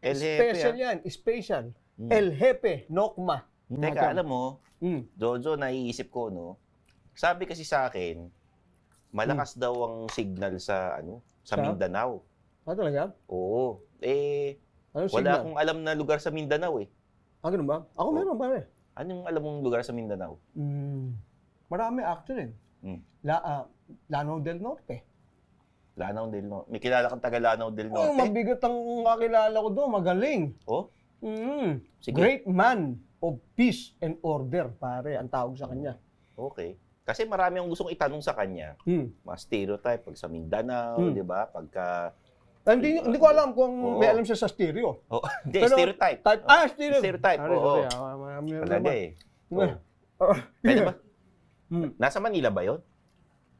El Jefe. Special yan, special. El Jefe, Nokma. Teka, alam mo, Jojo, naiisip ko, no? Sabi kasi sa akin, malakas daw ang signal sa Mindanao. Ah, talaga? Oo. Anong Wala signal? akong alam na lugar sa Mindanao eh. Ah, ganun ba? Ako meron, pare. Anong alam mong lugar sa Mindanao? Marami actually. Lanao del Norte. Lanao del Norte. May kilala kang taga Lanao del Norte? Mabigat ang kakilala ko doon. Magaling. Oh? Sige. Great man of peace and order, pare, ang tawag sa kanya. Okay. Kasi marami akong gustong itanong sa kanya. Mga stereotype, pag sa Mindanao, di ba? Pagka... Hindi ko alam kung may alam siya sa stereo. Hindi, stereotype. Stereotype, oo. Talaga eh. Pwede ba? Nasa Manila ba yun?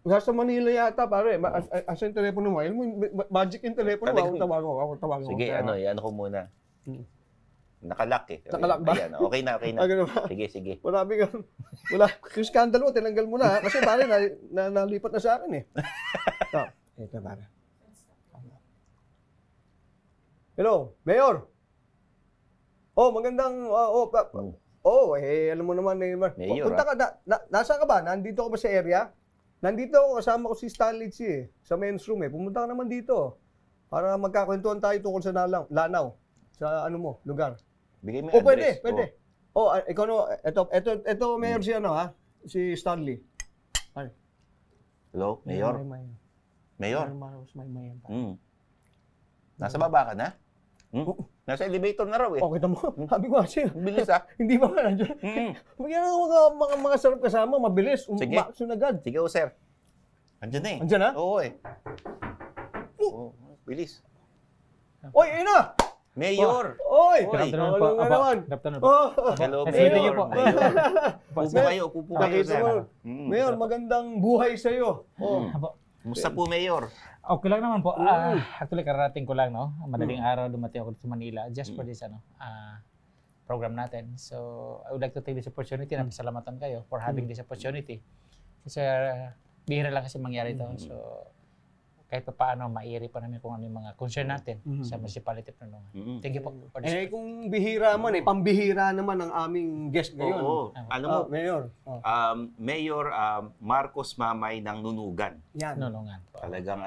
Nasa Manila yata, pare. Asa yung telepono mo? Magic yung telepono mo. Ako tawag ko. Sige, ano ko muna. Nakalock eh. Nakalock ba? Ayan, okay na. Sige. Marami ka. Wala. Yung scandal mo, tinanggal mo na. Kasi pare, nalipat na sa akin eh. Ito, pare. Hello, Mayor. Magandang, alam mo naman, Mayor. Punta ka, nasa ka ba? Nandito ka ba sa area? Nandito ako, kasama ko si Stanley Chi eh, sa men's room eh. Pumunta ka naman dito para magkakwentuhan tayo tungkol sa Lanao. Sa lugar. Bigay mo yung address. Pwede. Ikaw no, ito Mayor si si Stanley. Ay. Hello, Mayor? Mayor? Nasa baba ka na? Nasa elevator na raw eh. Kita mo. Sabi ko kasi. Bilis Hindi ba nga nandiyan? Bigyan ng mga sarap kasama, mabilis. Sige. Umaksun agad. Sige, sir. Andiyan na eh. Andiyan na? Oo eh. Bilis. Oy, ayun na! Mayor! Oy! Hello, Mayor. Upo kayo, sir. Mayor, magandang buhay sa'yo. Kumusta po, Mayor? Okay lang naman po. Actually, kararating ko lang, no? Madaling araw dumating ako sa Manila just for this program natin. So, I would like to take this opportunity na pasalamatan kayo for having this opportunity. Kasi bihira lang kasi mangyari ito. So, kahit pa paano, mairi pa namin kung ano yung mga concern natin sa municipality of Nonongan. Thank you po. Kung bihira man pambihira naman ang aming guest ngayon. Oo. Alam mo, Mayor. Mayor Marcos Mamay ng Nunugan. Yan. Nonongan. Talagang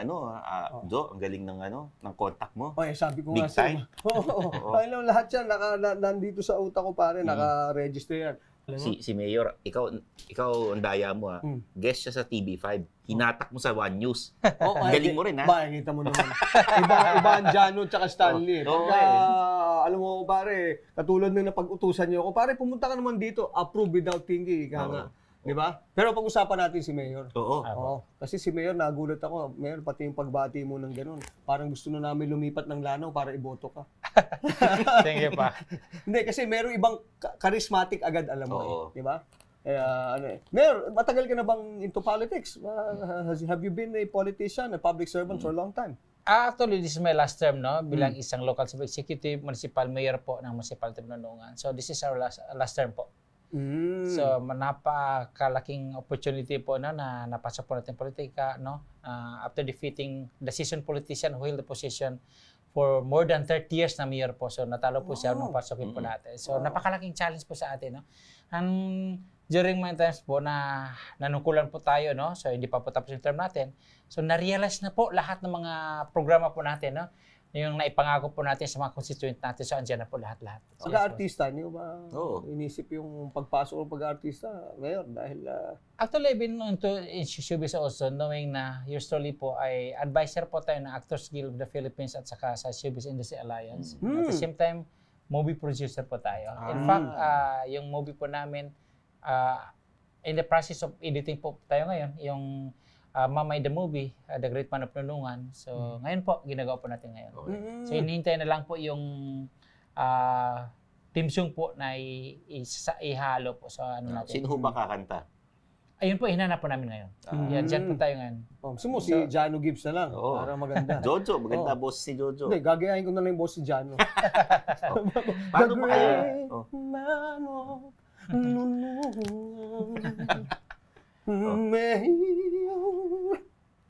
Jo, ang galing ng contact mo. Sabi ko Big nga time. Alam, lahat yan, nandito sa utak ko pare, naka-register yan. Si Mayor, ikaw ang daya mo Guest siya sa TV5. Hinatak mo sa One News. Galing mo rin Kita mo naman. Iba ang Jano tsaka Stanley. Alam mo pare, katulad ng napag-utusan niyo ako, pare pumunta ka naman dito, approve without thinking, di ba? Pero pag-usapan natin si Mayor. Kasi si Mayor, nagulat ako. Mayor, pati yung pagbati mo ng ganun. Parang gusto na namin lumipat ng Lanao para iboto ka. Thank you pa. Hindi, kasi meron ibang charismatic agad, alam mo di ba? Mayor, matagal ka na bang into politics? Have you been a politician, a public servant for a long time? Actually, this is my last term, no? Bilang isang local executive, municipal mayor po ng municipality of Nonongan. So, this is our last term po. So, napakalaking opportunity po na napasok po natin politika, no? After defeating the seasoned politician who held the position for more than 30 years na mayor po. So, natalo po siya nung pasokin po natin. So, napakalaking challenge po sa atin, no? And during my times po na nanukulan po tayo, no? So, hindi pa po tapos yung term natin. So, na-realize na po lahat ng mga programa po natin, no? Yung naipangako po natin sa mga constituent natin. So, andyan na po lahat-lahat. Pag-artista, niyo ba inisip yung pagpasok ng pag-artista, Mayor? Dahil... Actually, I've been into showbiz also, knowing na your story po ay advisor po tayo ng Actors Guild of the Philippines at saka sa Showbiz Industry Alliance. At the same time, movie producer po tayo. In fact, yung movie po namin, in the process of editing po tayo ngayon, yung Mamay the Movie, The Great Man of Nonongan. So, ngayon po, ginagawa po natin ngayon. So, hinihintay na lang po yung theme song po na ihalo po sa natin. Sino ba kakanta? Ayun po, hinanap po namin ngayon. Yan, dyan po tayo ngayon. Gusto mo si Jano Gibbs na lang. Para maganda. Jojo, maganda boss si Jojo. Hindi, gagayahin ko na lang yung boss si Jano. Paano ba kayo?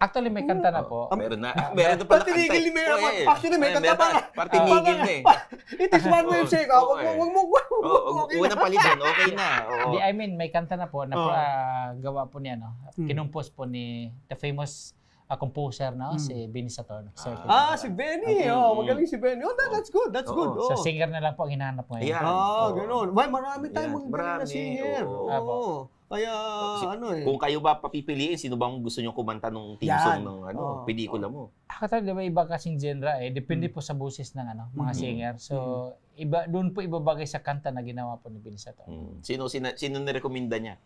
Actually, may kanta na po. Meron na pala kanta. Tinigil ni Mayor. Actually, may kanta pa. Tinigil na eh. It is one way of saying, wag mo. Unang palitan, okay na. I mean, may kanta na po na gawa po niya, no? Kinumpos po ni the famous composer, no? Si Benny Saturno. Si Benny. Magaling si Benny. That's good. That's good. So, singer na lang po ang hinahanap ngayon. Ganun. Marami tayong magaling na singer. Kaya, Kung kayo ba papipiliin, sino bang gusto nyo kumanta ng theme song ng pelikula mo? Actually, di ba iba kasing genre eh. Depende po sa boses ng mga singer. So, doon po ibabagay sa kanta na ginawa po ni Benny Saturno. Sino nirekomenda niya?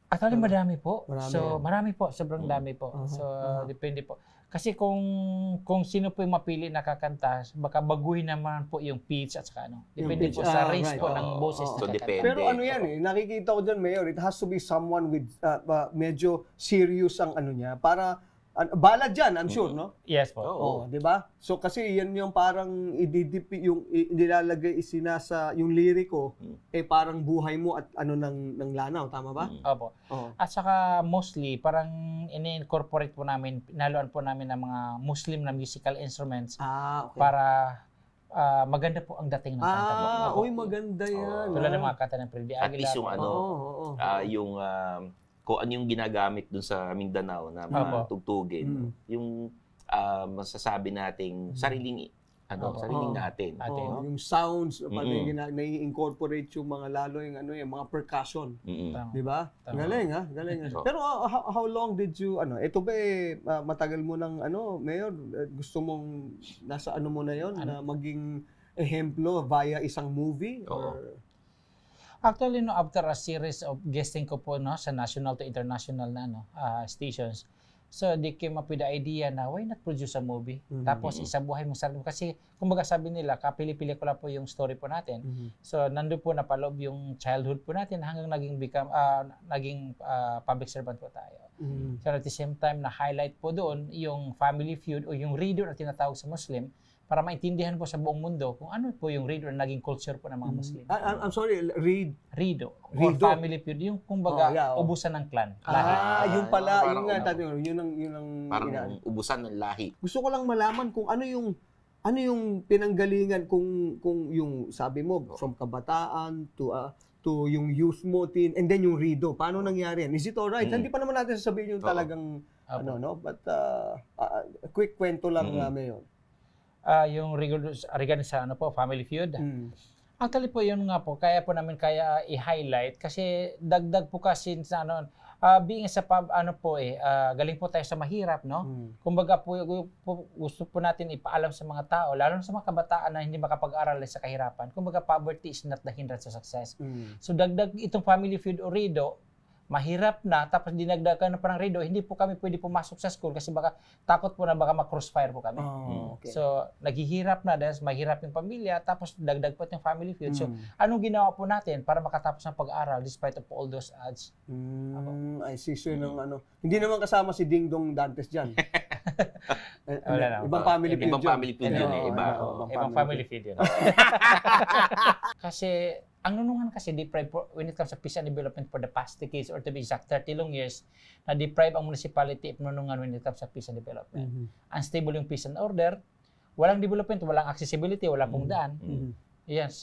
Actually, marami po. Marami po. Sobrang dami po. So, depende po. Kasi kung sino po yung mapili na kakanta, baka baguhin naman po yung pitch at saka Depende po sa range po ng boses na kakanta. Pero yan nakikita ko dyan, Mayor, it has to be someone with medyo serious ang niya para balad yan, I'm sure, no? Yes po. Di ba? So kasi yan yung parang nilalagay isinasa yung liriko parang buhay mo at ng lanaw, tama ba? Opo. At saka mostly parang ini-incorporate po namin, pinaluan po namin ng mga Muslim na musical instruments para maganda po ang dating ng kanta po. Maganda yan. Tulad ng mga kanta ng Freddy Aguilar. At least yung kung ano yung ginagamit dun sa Mindanao na mga tugtugin, yung masasabi nating sariling natin. Yung sounds, nai-incorporate yung mga lalo yung mga percussion. Di ba? Galing ha? Pero how long did you, ito ba matagal mo ng Mayor, gusto mong nasa mo na yon na maging ehemplo via isang movie? Or Actually, after a series of guesting ko po sa national to international na stations, so they came up with the idea na why not produce a movie? Tapos isabuhay mo sarili mo. Kasi kumbaga sabi nila, kapili-pili ko lang po yung story po natin. So nandun po napaloob yung childhood po natin hanggang naging public servant po tayo. So at the same time, na-highlight po doon yung family feud o yung reader na tinatawag sa Muslim para maintindihan po sa buong mundo kung ano po yung read or naging culture po ng mga Muslim. I'm sorry, Rido. Or family feud, yung kumbaga ubusan ng clan. Lahi. Yung pala, yun ang parang ubusan ng lahi. Gusto ko lang malaman kung ano yung pinanggalingan kung yung sabi mo from kabataan to yung youth mo and then yung Rido. Paano nangyari yan? Is it alright? Hindi pa naman natin sasabihin yung talagang but quick kwento lang Mayor. Yung regarding sa family feud. Actually po yun nga po, kaya po namin i-highlight kasi dagdag po kasi sa being sa galing po tayo sa mahirap, no? Kumbaga po gusto po natin ipaalam sa mga tao, lalo na sa mga kabataan na hindi makapag-aral sa kahirapan. Kumbaga poverty is not the hindrance to success. So dagdag itong family feud o Rido, mahirap na, tapos dinagdagan na parang Rido, hindi po kami pwede pumasok sa school kasi baka takot po na baka ma-crossfire po kami. So, naghihirap na dahil mahirap yung pamilya, tapos dagdag po yung family feud. So, anong ginawa po natin para makatapos ng pag-aaral despite of all those odds? I see. So, hindi naman kasama si Ding Dong Dantes dyan. Ibang family feud yun. Ibang family feud yun eh. Ibang family feud yun. Kasi, ang nunungan kasi deprived when it comes to peace and development for the past decades or to be exact 30 long years na deprive ang municipality of nunungan when it comes to peace and development. Unstable yung peace and order, walang development, walang accessibility, walang pong daan. Yes,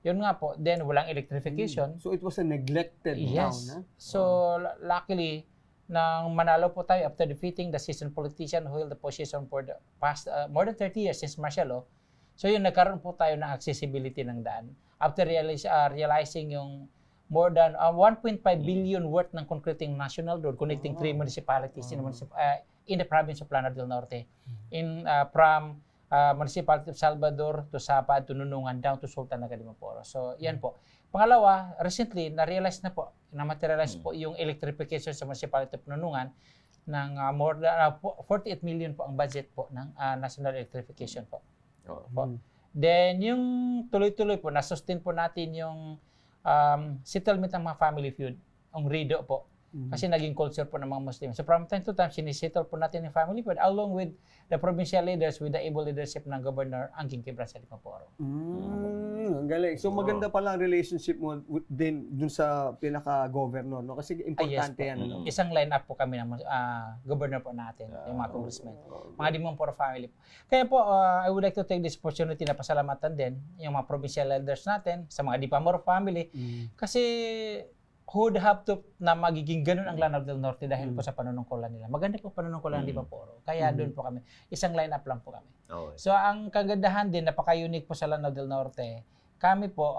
yun nga po. Then walang electrification. So it was a neglected town. So luckily nang manalo po tayo after defeating the seasoned politician who held the position for the past more than 30 years since martial law. So yun, nagkaroon po tayo ng accessibility ng daan. After realizing yung more than 1.5 billion worth ng concreting national road connecting 3 municipalities in the province of Plano del Norte. From municipality of Salvador to Sapad to Nunungan down to Sultan Nagadimaporo. So yan po. Pangalawa, recently, na-realize na po, na-materialize po yung electrification sa municipality of Nunungan ng more than 48 million po ang budget po ng national electrification po. Then, yung tuloy-tuloy po, nasustain po natin yung settlement ng mga family feud, ang Rido po. Kasi naging culture po ng mga Muslim. So from time to time, sinisettle po natin yung family food along with the provincial leaders, with the able leadership ng Governor Angking Quebracelia Maporo. Ang galing. So maganda pala ang relationship mo din dun sa pinaka-governor, no? Kasi importante yan. Ano? Isang line-up po kami ng governor po natin, yung mga congressmen. Mga Dimamporo family po. Kaya po, I would like to take this opportunity na pasalamatan din yung mga provincial leaders natin sa mga Dimamporo family. Kasi who would have to na magiging ganun ang Lanao del Norte dahil po sa panunungkulan nila. Maganda po panunungkulan ng Dimamporo. Kaya doon po kami. Isang line-up lang po kami. Okay. So ang kagandahan din, napaka-unique po sa Lanao del Norte. Kami po,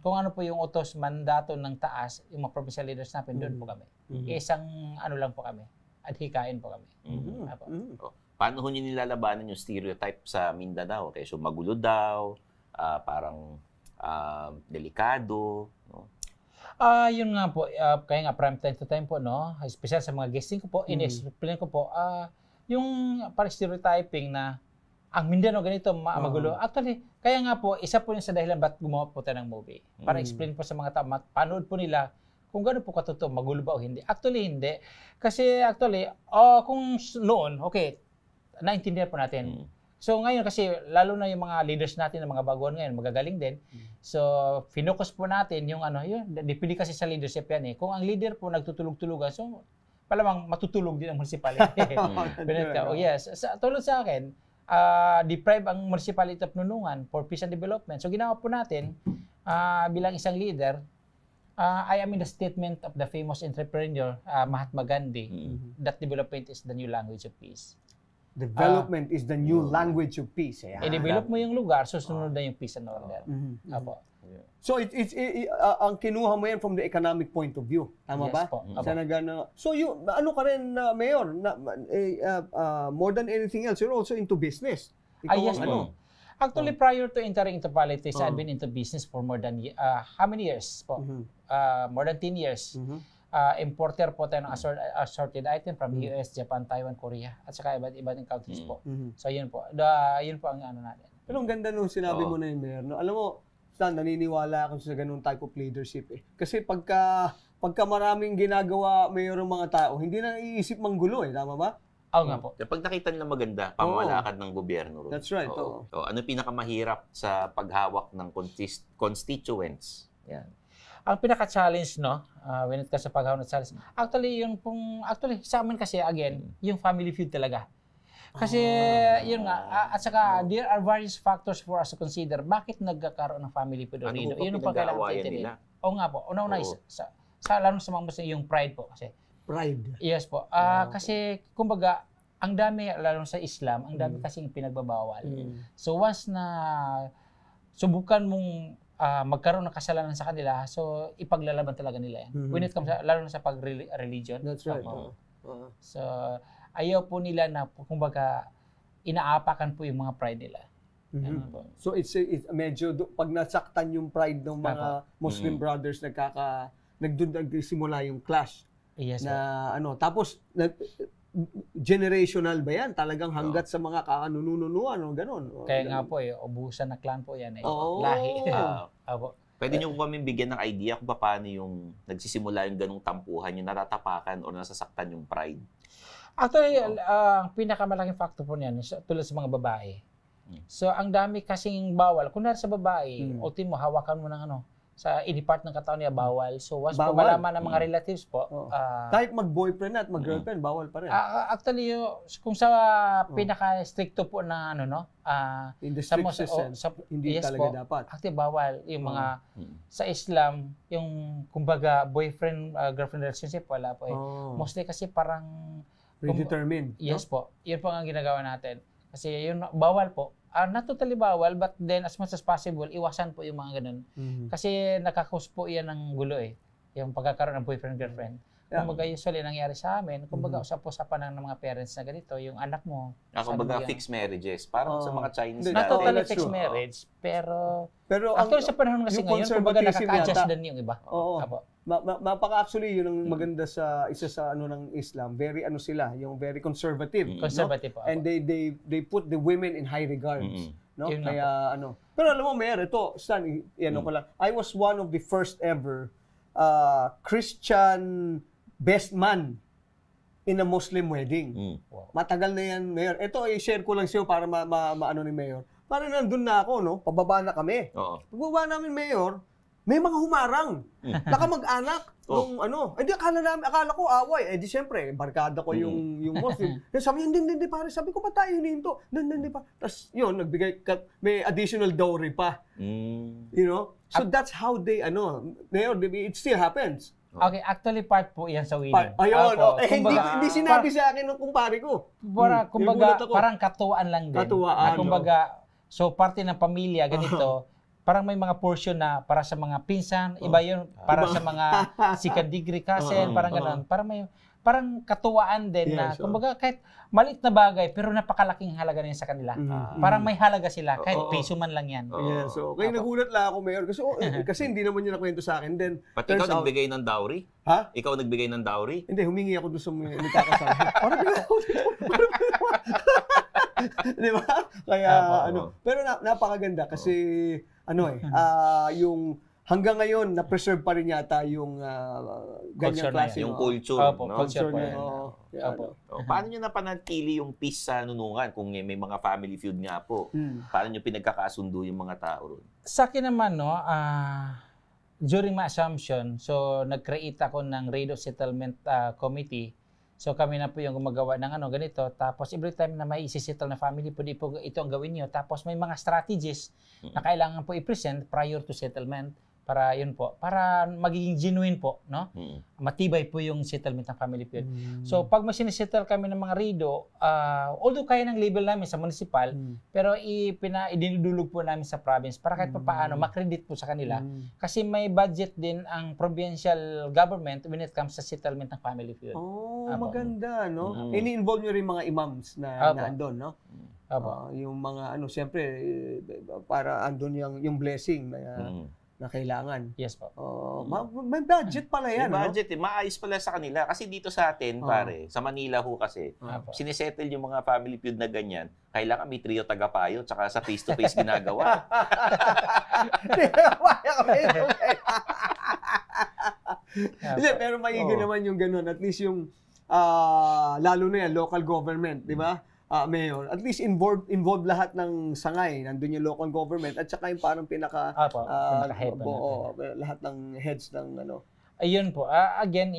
kung ano po yung utos, mandato ng taas, yung mga provincial leaders natin, doon po kami. Isang ano lang po kami. Adhikain po kami. Paano ho nyo nilalabanan yung stereotype sa Mindanao? Okay, so magulo daw, parang delikado, no? Yun nga po, kaya nga from time to time po, no, especially sa mga guesting ko po, in-explain ko po, yung parang stereotyping na ang Mindanao ganito, magulo. Actually, kaya nga po, isa po yun sa dahilan ba't gumawa po tayo ng movie. Para explain po sa mga tao, panood po nila kung gano'n po katotoo, magulo ba o hindi. Actually, hindi. Kasi actually, kung noon, okay, naintindihan po natin. So ngayon kasi lalo na yung mga leaders natin ng mga baguhan ngayon magagaling din. So finokus po natin yung ano, yun, depende kasi sa leadership yan eh. Kung ang leader po nagtutulog-tulugan, so palamang matutulog din ang municipality. Yes, tulad sa akin, deprive ang municipality of Nunungan for peace and development. So ginawa po natin bilang isang leader, I am in the statement of the famous entrepreneur Mahatma Gandhi that development is the new language of peace. Development is the new language of peace. I-develop mo yung lugar, susunod na yung peace and order. Apo. So ang kinuha mo yan from the economic point of view. Tama ba? Po. So you ano ka rin Mayor, more than anything else, you're also into business. Yes po. Actually, prior to entering into politics, I've been into business for more than how many years po? More than 10 years. Importer po tayo ng assorted item from US, Japan, Taiwan, Korea, at saka iba't countries po. So yun po. Yun po ang ano natin. Pero ang ganda nung sinabi mo na yun, Mayor. No? Alam mo, Stan, naniniwala ako sa ganung type of leadership eh. Kasi pagka maraming ginagawa, Mayor, ng mga tao, hindi na iisip manggulo eh. Tama ba? Oo nga po. Pag nakita nila maganda, pamamalakad ng gobyerno. That's right. Ano pinakamahirap sa paghawak ng constituents? Yan. Ang pinaka-challenge, no, when it comes sa paghawak ng challenge, actually, sa amin kasi, again, yung family feud talaga. Kasi, yun nga, at saka, there are various factors for us to consider. Bakit nagkakaroon ng family feud dito? Yun ang pagkailangan natin. Oo nga po. Una-una, lalo sa mga Muslim, yung pride po kasi. Pride? Yes po. Kasi, kumbaga, ang dami, lalo sa Islam, ang dami kasing pinagbabawal. So, once na subukan mong magkaroon ng kasalanan sa kanila, so ipaglalaban talaga nila yan. When it comes, lalo na sa pag-religion. That's right. So, ayaw po nila na, kumbaga, inaapakan po yung mga pride nila. So, it's medyo, pag nasaktan yung pride ng mga Muslim brothers, nagsimula yung clash. Yes, na, tapos, generational ba yan? Talagang hanggat sa mga kanununuan o gano'n? Kaya nga po ubusan na clan po yan lahi. Pwede niyo po kami bigyan ng idea kung paano yung nagsisimula yung ganung tampuhan, yung natatapakan o nasasaktan yung pride? Actually, ang pinakamalaking factor po niyan, tulad sa mga babae. So, ang dami kasing bawal. Kunwari sa babae, ultimo, hawakan mo ng sa any part ng katawan niya, bawal. So, once po malaman ng mga relatives po, kahit mag-boyfriend at mag-girlfriend, bawal pa rin. Actually, kung sa pinaka-stricto po na in the strict sense, hindi talaga dapat. Actually, bawal. Yung mga, sa Islam, yung, kumbaga, boyfriend, girlfriend relationship, wala po eh. Mostly kasi parang, predetermined. Yes po. Yun po ang ginagawa natin. Kasi yun, bawal po. Not totally bawal, but then as much as possible, iwasan po yung mga ganun. Kasi nakakos po yan ng gulo eh. Yung pagkakaroon ng boyfriend-girlfriend. Kumbaga usually nangyari sa amin, kumbaga usap-usapan ng mga parents na ganito, yung anak mo. Kumbaga fixed marriages, parang sa mga Chinese natin. Not totally fixed marriage, pero actually sa panahon kasi ngayon, kumbaga nakaka-adjust din yung iba. Actually, yun ang maganda sa isa sa ng Islam, very sila, yung very conservative. Conservative po. And they put the women in high regards. No? Kaya Pero alam mo, Mayor, ito, Stan, ko lang. I was one of the first ever Christian best man in a Muslim wedding. Wow. Matagal na yan, Mayor. Ito, i-share ko lang sa'yo para maano ni Mayor. Para nandun na ako, no? Pababa na kami. Pagbaba namin, Mayor, may mga humarang. Nakamag-anak. Nung akala ko away. Di syempre, barkada ko yung Muslim. Sabi, hindi, pare. Sabi ko, ba't tayo hininto? Hindi pa. Tapos, yun, nagbigay, may additional dowry pa. You know? So, that's how they, Mayor, it still happens. Okay, actually part po yan sa wedding. Ayun, hindi sinabi sa akin ng kumpare ko. Kumbaga, parang katuwaan lang din. Katuwaan. Kumbaga, so parte ng pamilya, ganito, parang may mga portion na para sa mga pinsan, iba yun, para sa mga second degree cousin, parang gano'n. Parang katuwaan din na, kumbaga, kahit maliit na bagay, pero napakalaking halaga na yun sa kanila. Parang may halaga sila, kahit piso man lang yan. So, kaya nagulat lang ako, Mayor, kasi hindi naman yun nakwento sa akin. Then, pati ikaw nagbigay ng dowry? Ha? Ikaw nagbigay ng dowry? Hindi, humingi ako doon sa nagkakasama. Parang di ba? Kaya, pero napakaganda kasi, yung hanggang ngayon, na-preserve pa rin yata yung ganyang klase. Yung culture. Culture niya. Paano nyo napanatili yung peace sa nunungan kung may mga family feud nga po? Paano nyo pinagkakasundo yung mga tao ron? Sa akin naman, during my assumption, so nag-create ako ng Radio Settlement Committee. So kami na po yung gumagawa ng ganito. Tapos every time na may isi-settle na family, pwede po ito ang gawin nyo. Tapos may mga strategies na kailangan po i-present prior to settlement. Para yun po, para magiging genuine po, no? Matibay po yung settlement ng family feud. So pag may sinisettle kami ng mga rido, although kaya ng label namin sa municipal, pero idinudulog po namin sa province para kahit paano makredit po sa kanila. Kasi may budget din ang provincial government when it comes sa settlement ng family feud. Maganda, no? Ini-involve nyo rin mga imams na andon, no? Yung mga siyempre para andon yung blessing na kailangan. Yes po. May budget pala yan. May budget, maayos pala sa kanila. Kasi dito sa atin, pare, sa Manila ho kasi, sinisettle yung mga family feud na ganyan, kailangan may trio tagapayo, tsaka sa face-to-face ginagawa. Hindi, pero maigi naman yung ganun. At least yung, lalo na yan, local government, di ba? Mayor, at least involved lahat ng sangay. Nandun yung local government at saka yung parang pinaka-head lahat ng heads ng Ayun po. Again,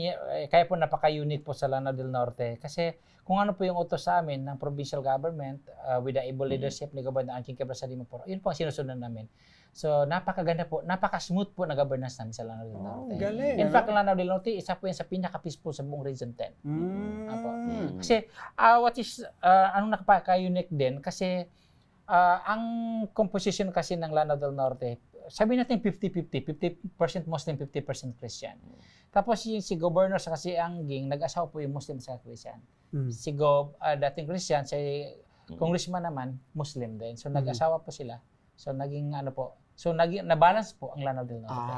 kaya po napaka-unique po sa Lanao del Norte. Kasi kung ano po yung utos sa amin ng provincial government with the able leadership ni Governor Angking Quebrasadi po, yun po ang sinusunod namin. So, napakaganda po, napaka-smooth po na governance namin sa Lanao del Norte. Galing. In fact, Lanao del Norte, isa po yan sa pinaka-peaceful sa buong Region 10. Kasi, anong nakapaka-unique din, kasi ang composition kasi ng Lanao del Norte, sabi natin 50-50, 50% Muslim, 50% Christian. Tapos si Governor sa kasi Angking, nag-asawa po yung Muslim sa Christian. Si dating Christian, si Congressman naman, Muslim din. So, nag-asawa po sila. So, naging na-balance po ang Lanao del Norte.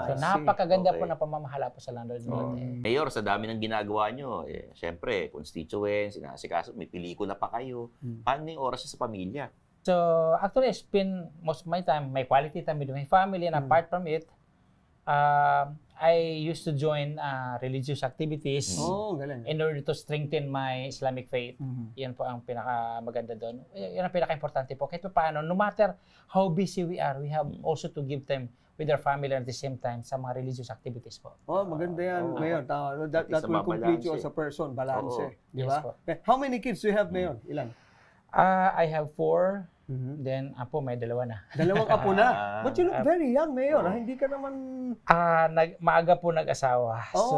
So, napakaganda po na pamamahala po sa Lanao del Norte. Mayor, sa dami ng ginagawa nyo, syempre, constituents, sinasikaso, may pelikula pa kayo. Paano yung oras sa pamilya? So, actually, I spend most of my time, my quality time with my family, and apart from it, I used to join religious activities in order to strengthen my Islamic faith. Yan po ang pinaka-maganda doon. Yan ang pinaka-importante po. Kahit paano, no matter how busy we are, we have also to give time with our family at the same time sa mga religious activities po. Maganda yan, Mayor. That will complete you as a person, balance. Di ba? Yes, how many kids do you have, Mayor? Ilan? I have 4. Then, apo, may 2 na. 2 apo na? But you look very young, Mayor. Hindi ka naman... Maaga po nag-asawa. So,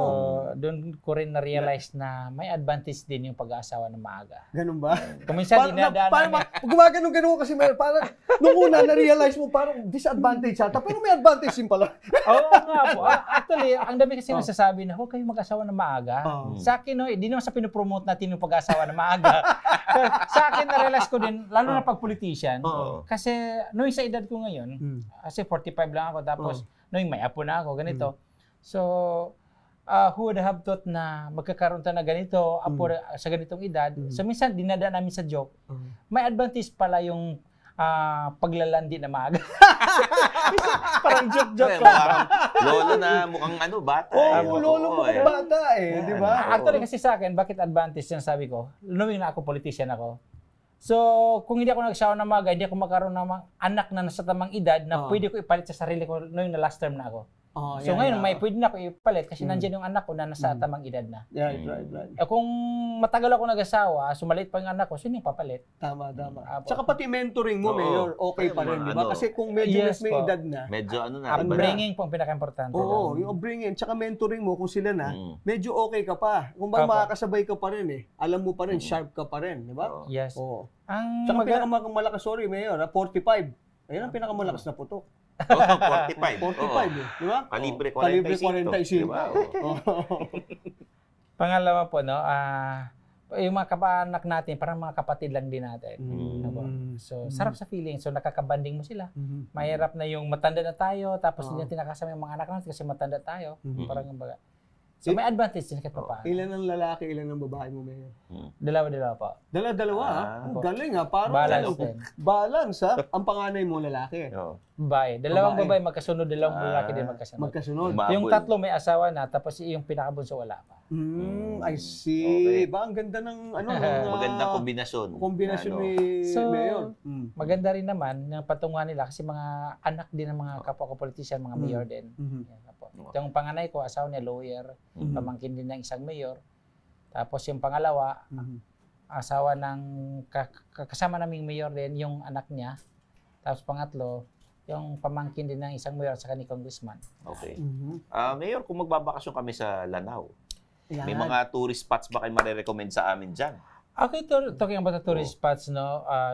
doon ko rin na-realize na may advantage din yung pag-aasawa ng maaga. Ganun ba? Kuminsan, dinadaan gumagano kasi, Mayor. Parang, nung una, na-realize mo, parang disadvantage ata. Pero may advantage din pala. Oo nga po. Actually, ang dami kasi nasasabi na, huwag kayong mag-asawa ng maaga. Sa akin, di naman sa pinopromote natin yung pag-asawa ng maaga. Sa akin, na-realize ko din, lalo na pag politician, kasi noong sa edad ko ngayon, kasi 45 lang ako, tapos noong may apo na ako, ganito. So, who would have thought na magkakaroon tayo na ganito, apo sa ganitong edad. So, minsan, dinadaan namin sa joke. May advantage pala yung paglalandi na maaga. Parang joke-joke lang. Lolo na mukhang bata. Lolo mukhang bata di ba? Actually kasi sa akin, bakit advantage yan sabi ko? Knowing na ako, politician ako. So, kung hindi ako nagsawa na maaga, hindi ako magkaroon ng anak na nasa tamang edad na pwede ko ipalit sa sarili ko knowing na last term na ako. So ngayon, may pwede na ako ipalit kasi nandiyan yung anak ko na nasa tamang edad na. Right. Kung matagal ako nag-asawa, sumalit pa yung anak ko, sino yung papalit? Tama. Tsaka pati mentoring mo, Mayor, okay pa rin, di ba? Kasi kung medyo may edad na. Medyo upbringing po ang pinaka-importante. Oo, yung upbringing. Tsaka mentoring mo, kung sila na, medyo okay ka pa. Kung ba makakasabay ka pa rin alam mo pa rin, sharp ka pa rin, di ba? Yes. Tsaka pinakamalakas, sorry, Mayor, 45. Ayun ang pinakamalakas na putok. 45. 45 di ba? Kalibre 45. Diba? Pangalawa po, yung mga kapaanak natin, parang mga kapatid lang din natin. So, sarap sa feeling. So, nakakabanding mo sila. Mahirap na yung matanda na tayo, tapos hindi natin nakasama yung mga anak natin kasi matanda tayo. Parang yung baga. So, may advantage din kahit pa paano. Ilan ang lalaki, ilan ang babae mo, Mayor? Dalawa po. Dalawa, galing parang balance, Ang panganay mo lalaki. Babae. Dalawang babae magkasunod, dalawang lalaki din magkasunod. Yung tatlo may asawa na, tapos yung pinakabunso wala pa. I see. Ba, ang ganda ng magandang kombinasyon. Kombinasyon ni Mayor. Maganda rin naman yung patunguhan nila kasi mga anak din ng mga kapwa ko politician, mga mayor din. Yung panganay ko, asawa niya lawyer, pamangkin din ng isang mayor. Tapos yung pangalawa, asawa ng kasama naming mayor din, yung anak niya. Tapos pangatlo, yung pamangkin din ng isang mayor at saka ni congressman. Okay. Mayor, kung magbabakasyon kami sa Lanao, may mga tourist spots ba kayo marirecommend sa amin dyan? Okay, talking about the tourist spots,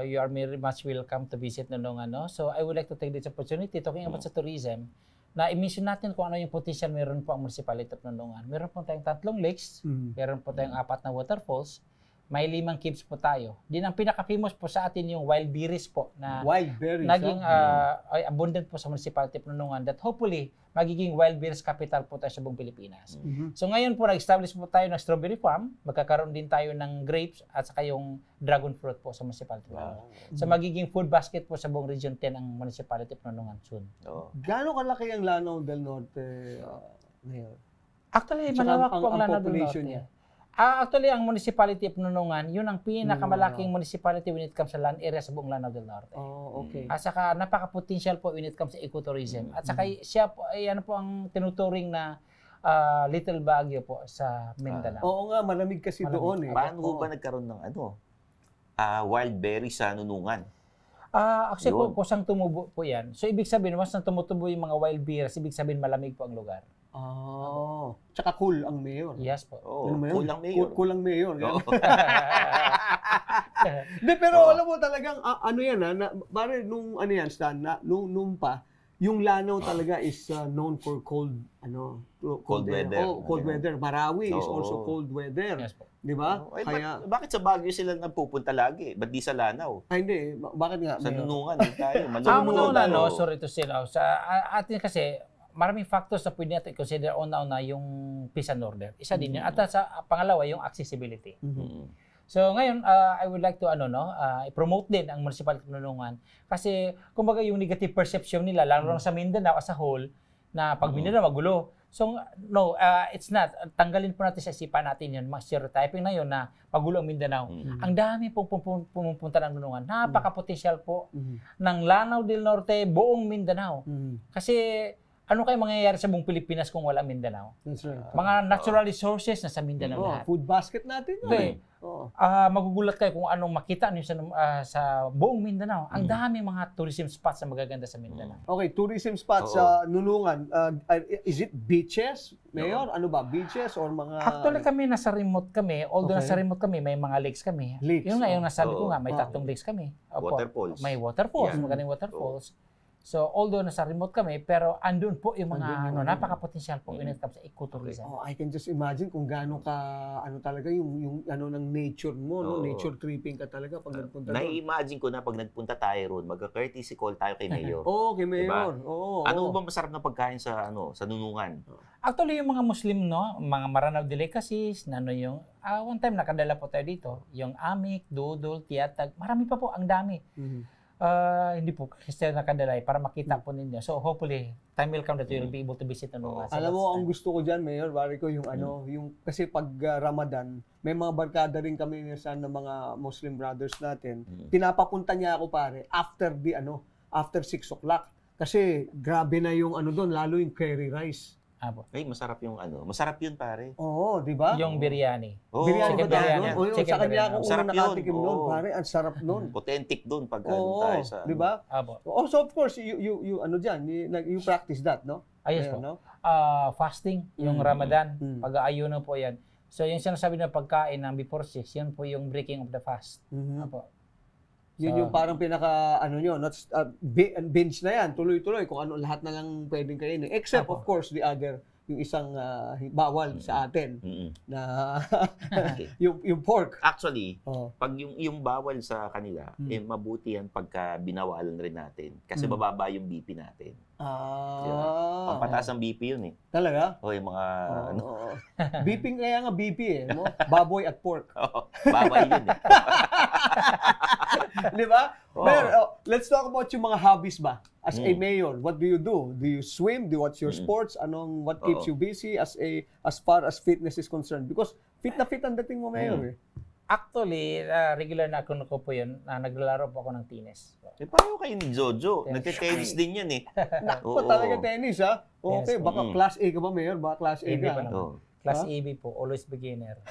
you are very much welcome to visit Nonongan. So I would like to take this opportunity, talking about sa tourism, na i-mention natin kung ano yung potential meron po ang municipality of Nonongan. Meron po tayong 3 lakes, meron po tayong 4 na waterfalls, may 5 caves po tayo. Din ang pinaka-famous po sa atin yung wild berries po na naging abundant po sa municipality of Nonongan that hopefully magiging wild berries capital po tayo sa buong Pilipinas. So ngayon po nag-establish po tayo ng strawberry farm, magkakaroon din tayo ng grapes at saka yung dragon fruit po sa municipality of Nonongan. So magiging food basket po sa buong Region 10 ang municipality of Nonongan soon. Gaano kalaki ang Lanao del Norte, Mayor? Actually, malawak po ang Lanao del Norte. Actually, ang municipality of Nonongan, yun ang pinakamalaking municipality when it comes sa land area sa buong Lanao del Norte. Okay. At saka napaka-potential po when it comes sa ecotourism. At saka siya po, ano po ang tinuturing na Little Baguio po sa Mindanao. Oo nga, malamig kasi doon Paano ba nagkaroon ng wild berry sa Nonongan? Actually po, kusang tumubo po yan. So, ibig sabihin, once na tumutubo yung mga wild berries, ibig sabihin malamig po ang lugar. Tsaka cool ang mayor. Yes po. Cool ang mayor. Cool ang mayor. Pero alam mo talagang, pare nung Stan, nung pa, yung Lanao talaga is known for cold weather. Cold weather. Marawi is also cold weather. Yes po. Di ba? Kaya bakit sa Baguio sila nagpupunta lagi? Ba't di sa Lanao? Hindi. Bakit nga? Sa Nonongan tayo. Sorry to say, sa atin kasi, maraming factors na pwede natin i-consider una-una yung peace and order. Isa din yun. At sa pangalawa, yung accessibility. So ngayon, I would like to i-promote din ang municipality of Nonongan kasi kumbaga yung negative perception nila, lalo lang sa Mindanao as a whole, na pag Mindanao magulo. So no, it's not. Tanggalin po natin sa isipan natin yun, mga stereotyping na yun na pagulo ang Mindanao. Ang dami pong pumupunta ng Nonongan. Napaka-potential po ng Lanao del Norte, buong Mindanao. Kasi ano kayo mangyayari sa buong Pilipinas kung wala Mindanao? That's right. Mga natural resources na sa Mindanao lahat. Food basket natin. Magugulat kayo kung anong makita niyo sa buong Mindanao. Ang dami mga tourism spots na magaganda sa Mindanao. Okay, tourism spots sa Nonongan. Is it beaches, Mayor? Ano ba? Beaches or mga... Actually kami, nasa remote kami. Although nasa remote kami, may mga lakes kami. Lakes. Yung nasabi ko nga, may 3 lakes kami. Waterfalls. May waterfalls, magandang waterfalls. So, although nasa remote kami, pero andun po yung mga napaka-potential po when it comes sa ecotourism. I can just imagine kung gaano ka, talaga yung ng nature mo, nature tripping ka talaga pag nagpunta doon. Na-imagine ko na pag nagpunta tayo roon, magka-courtesy call tayo kay Mayor. Kay Mayor. Diba? Ano ba masarap na pagkain sa Nonongan? Actually, yung mga Muslim, mga Maranao delicacies, yung one time nakadala po tayo dito, yung amik, dudol, tiyatag, marami pa po, ang dami. Hindi po kasi nakadalay para makita po ninyo. So hopefully time will come that you'll be able to visit Nonongan. Alam mo, ang gusto ko diyan, Mayor, pare ko yung yung kasi pag Ramadan, may mga barkada rin kami ng mga Muslim brothers natin. Pinapapunta niya ako, pare, after 6 o'clock. Kasi grabe na yung doon, lalo yung curry rice. Masarap yung masarap yun, pare. Oo, di ba? Yung biryani. Biryani ba biryani. Sa kanya ako unang nakatikim noon, pare. Ang sarap noon. Authentic doon pag tayo sa... Di ba? So of course, you you practice that, no? Yes po. Fasting, yung Ramadan, pag-aayuno po yan. So yung sinasabi na pagkain ng before 6, yun po yung breaking of the fast. Yun yung parang pinaka binge na yan, tuloy-tuloy kung lahat na lang pwedeng kainin. Except of course the other, yung isang bawal sa atin na yung pork. Actually, pag yung bawal sa kanila, mabuti yan pagka binawalan rin natin kasi bababa yung BP natin. Diba? Pampataas ang BP yun eh. Talaga? Yung mga BP kaya nga BP no? Baboy at pork. Babay yun eh. Di ba? Pero, let's talk about yung mga hobbies ba? As a mayor, what do you do? Do you swim? Do you watch your sports? What keeps you busy as far as fitness is concerned? Because fit na fit ang dating mo, Mayor eh. Actually, regular na ako po yun, naglalaro po ako ng tennis. Paano kayo ni Jojo? Nagte-tennis din yan eh. Naku, talaga tennis ha? Okay, baka class A ka ba, Mayor? Baka class A ka. Class AB po, always beginner.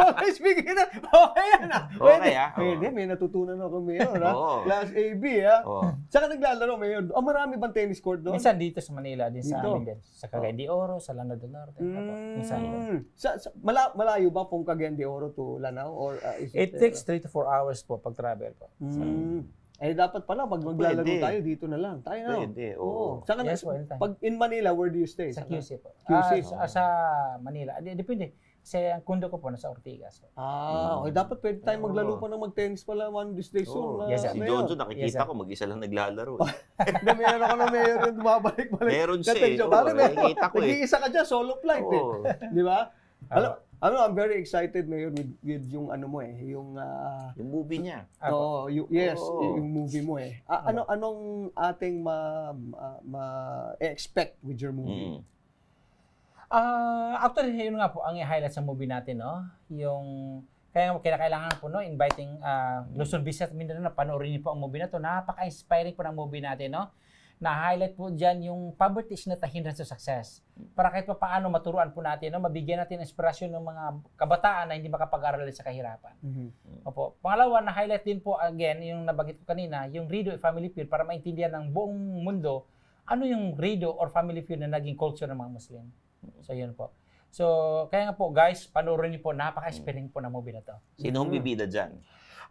Always beginner? Okay yan ah. Okay Pwede, may natutunan ako, Mayor ha? Class AB ha? Saka naglalaro, Mayor. Marami bang tennis court doon? Minsan dito sa Manila, din sa amin din. Sa Cagayan de Oro, sa Lanao del Norte. Minsan yun. Malayo ba pong Cagayan de Oro to Lanao? Or, it takes 3 to 4 hours po pag-travel po. Dapat pala, pag maglalaro tayo, dito na lang. Tayo na. Pwede, Saka pag in Manila, where do you stay? Sa QC po. QC? Sa Manila. Depende. Kasi ang kundo ko po nasa Ortigas. Dapat pwede tayong maglaro pa ng mag-tennis pala one of these days soon. Si Jojo, nakikita ko, mag-isa lang naglalaro. Meron ako na Mayor yung bumabalik-balik. Meron siya eh. Nakikita ko eh. Nag-iisa ka dyan, solo flight eh. Di ba? I'm very excited Mayor with yung yung movie niya. Yung movie mo eh. Anong ating expect with your movie? Actually, yun nga po ang i-highlight sa movie natin, no? Yung kailangan po inviting Luzon, Visayas at Mindanao na panoorin niyo po ang movie na to. Napaka-inspiring po ng movie natin, no? Na-highlight po dyan yung poverty is not a hindrance to success. Para kahit pa paano maturuan po natin, no? Mabigyan natin inspirasyon ng mga kabataan na hindi makapag-aral sa kahirapan. Opo. Pangalawa, na-highlight din po again, yung nabanggit ko kanina, yung Radio Family Feud para maintindihan ng buong mundo ano yung radio or family feud na naging culture ng mga Muslim. So, yun po. So, kaya nga po, guys, panoorin niyo po, napaka-inspiring po na movie na to. Sino ang bibida dyan?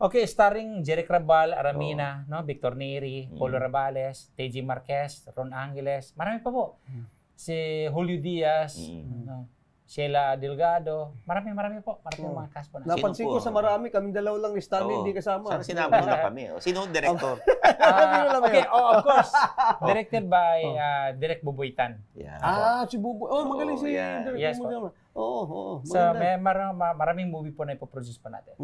Okay, starring Jeric Rabal, Aramina, Victor Neri, Polo Rabales, TJ Marquez, Ron Angeles, marami pa po. Si Julio Diaz, Sheila Delgado, marami po. Marami mga cast po. Napansin ko sa marami, kaming dalawa lang ni Stanley, hindi kasama. Sana sinama nila kami. Sino ang director? Okay, of course. Directed by Direk Bubuitan. Si Buboy. Magaling si Direk. Yes po. So, may maraming movie po na ipoproduce pa natin.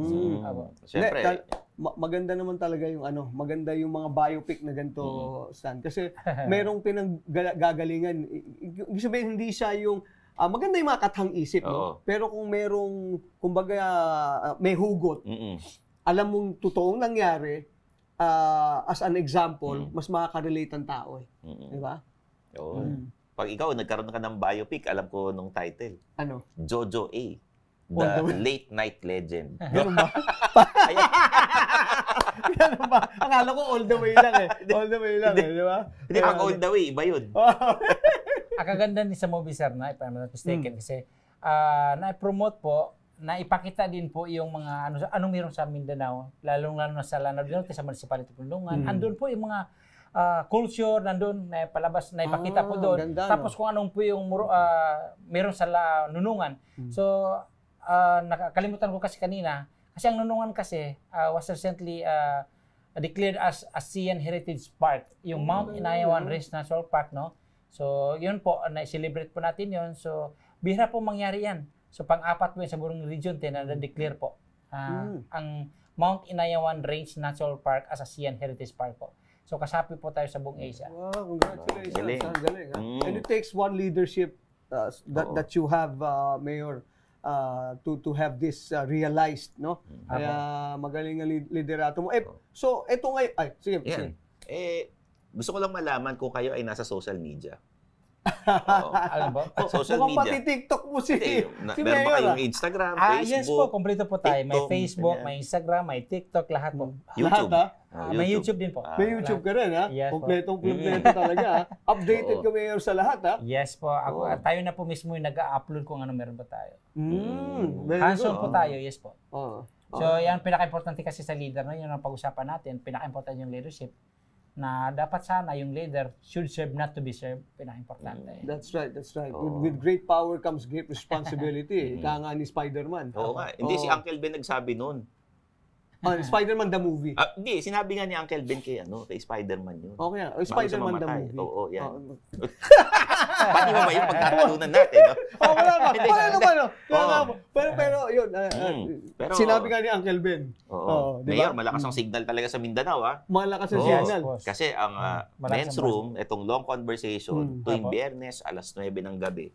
Siyempre. Maganda naman talaga yung maganda yung mga biopic na ganito, Stan. Kasi merong pinanggagalingan. Ibig sabihin, hindi siya yung maganda yung mga kathang isip, no? Pero kung merong, kumbaga, may hugot, alam mong totoong nangyari, as an example, mas makaka-relate ang tao eh. Di ba? Pag ikaw, nagkaroon ka ng biopic, alam ko nung title. Ano? Jojo A. The Late Night Legend. Ganun ba? Ganun ba? Akala ko all the way lang eh. All the way lang eh, di ba? Hindi, pag all the way, iba yun. Akaganda ni sa movie, sir, na if I'm not mistaken, kasi na-promote po, naipakita din po yung mga anong meron sa Mindanao, lalong-lalo na sa Lanao del Norte, sa Municipality of Pulungan. Andun po yung mga culture, nandun, na palabas, na ipakita po doon. Ganda, tapos kung anong po yung meron sa Nunungan. So, nakalimutan ko kasi kanina, kasi ang Nunungan kasi was recently declared as ASEAN Heritage Park, yung Mount Inayawan Range National Park, no? So, yun po, na-celebrate po natin yun. So, bihira po mangyari yan. So, pang-apat po yun sa buong region, na-declare po. Ang Mount Inayawan Range Natural Park as a Sian Heritage Park po. So kasapi po tayo sa buong Asia. Wow, congratulations. Galing. And it takes one leadership that you have, Mayor, to have this realized, no? Kaya magaling ang liderato mo. So, ito ngayon, sige. Gusto ko lang malaman kung kayo ay nasa social media. Alam ba? Social media. Pati TikTok mo si Meron ba kayong Instagram, Facebook? Yes po, kompleto po tayo. May Facebook, may Instagram, may TikTok, lahat po. YouTube. May YouTube din po. May YouTube ka rin, ha? Yes, kompleto talaga, ha? Updated ka, Mayor, sa lahat, ha? Yes po. Tayo na po mismo yung nag-upload kung ano meron ba tayo. Hands-on po tayo, yes po. So, yan pinaka-importante kasi sa leader na yun ang pag-usapan natin. Pinaka-importante yung leadership na dapat sana yung leader should serve not to be served. Pinaka-importante. That's right. With great power comes great responsibility. Ika nga ni Spider-Man. Oo nga. Hindi, si Uncle Ben nagsabi nun. Spider-Man the movie. Hindi, sinabi nga ni Uncle Ben kay Spider-Man yun. Okay, Spider-Man the movie. Oo, yan. Pati mo ba yung pagkakalunan natin, no? Wala ba? Pero yun, sinabi nga ni Uncle Ben. Mayor, malakas ang signal talaga sa Mindanao, ha? Malakas ang signal. Kasi ang men's room, itong long conversation, tuwing Biyernes, alas 9 ng gabi.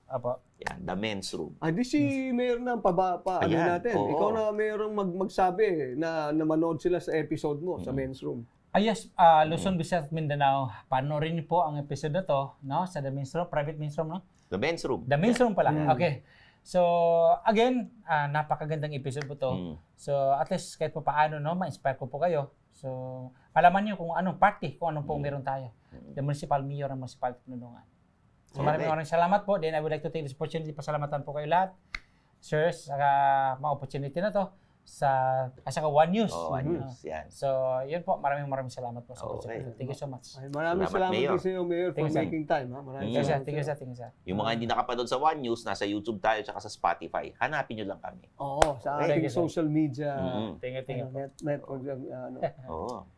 Yan, the men's room. Di si Mayor na natin. Ikaw na mayroong magsabi na manood sila sa episode mo sa men's room. Yes, Luzon, Visayas, Mindanao. Panoorin niyo po ang episode na to, no? Sa The Men's Room, private men's room, no? The men's room. The men's room pala. Okay. So, again, napakagandang episode po to. So, at least kahit po paano, no, ma-inspire ko po kayo. So, alaman niyo kung anong party, kung anong pong meron tayo. The Municipal Mayor ng Municipal Pinunungan. So, maraming salamat po. Then, I would like to take this opportunity, pasalamatan po kayo lahat. Sirs, sa mga opportunity na to. Sa One News. One News, yan. So, yun po. Maraming salamat po sa opportunity. Thank you so much. Maraming salamat din sa iyo, Mayor, for making time. Thank you, sir. Yung mga hindi nakapanood sa One News, nasa YouTube tayo at sa Spotify. Hanapin nyo lang kami. Sa ating social media. Thank you. Network.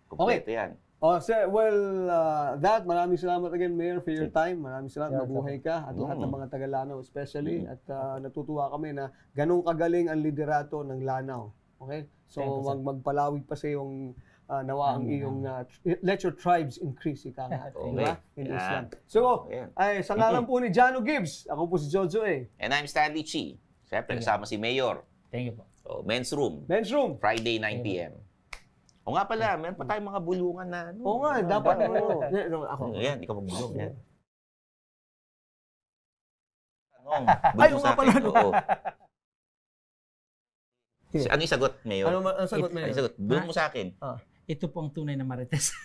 Kompleto yan. Sir, maraming salamat again, Mayor, for your time. Maraming salamat, mabuhay ka at lahat ng mga taga-Lanao especially. At natutuwa kami na ganun kagaling ang liderato ng Lanao. Okay? So, magpalawig pa sa iyong nawa ang iyong let your tribes increase, ika nga. Diba? In Islam. So, sa ngalan po ni Jano Gibbs, ako po si Jojo A. And I'm Stanley Chi. Siyempre, kasama si Mayor. Thank you po. So, Men's Room. Friday, 9 p.m. O nga pala, meron pa tayong mga bulungan na ano. Oo nga, dapat ako. Yan, ikaw magbulong. Yan. Ay, oo nga pala. Ano yung sagot, Mayor? Ano sagot, Mayor? Doon mo sa akin. Ito po ang tunay na Marites.